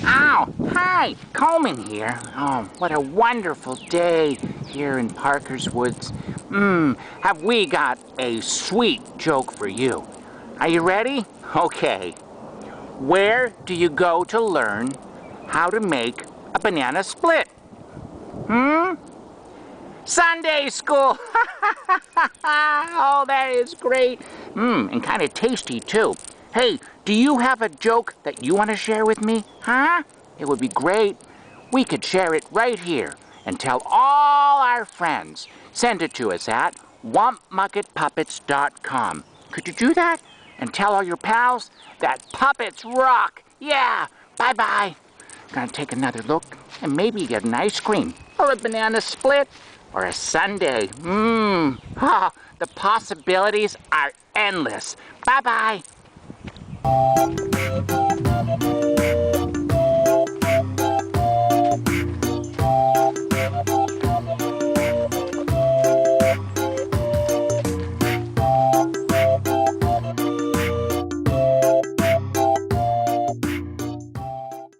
Oh, hi, Coleman here. Oh, what a wonderful day here in Parker's Woods. Have we got a sweet joke for you. Are you ready? Okay. Where do you go to learn how to make a banana split? Sunday school! Oh, that is great. And kind of tasty, too. Hey, do you have a joke that you want to share with me? Huh? It would be great. We could share it right here and tell all our friends. Send it to us at wumpmucketpuppets.com. Could you do that? And tell all your pals that puppets rock. Yeah, bye-bye. Gonna take another look and maybe get an ice cream or a banana split or a sundae. The possibilities are endless. Bye-bye.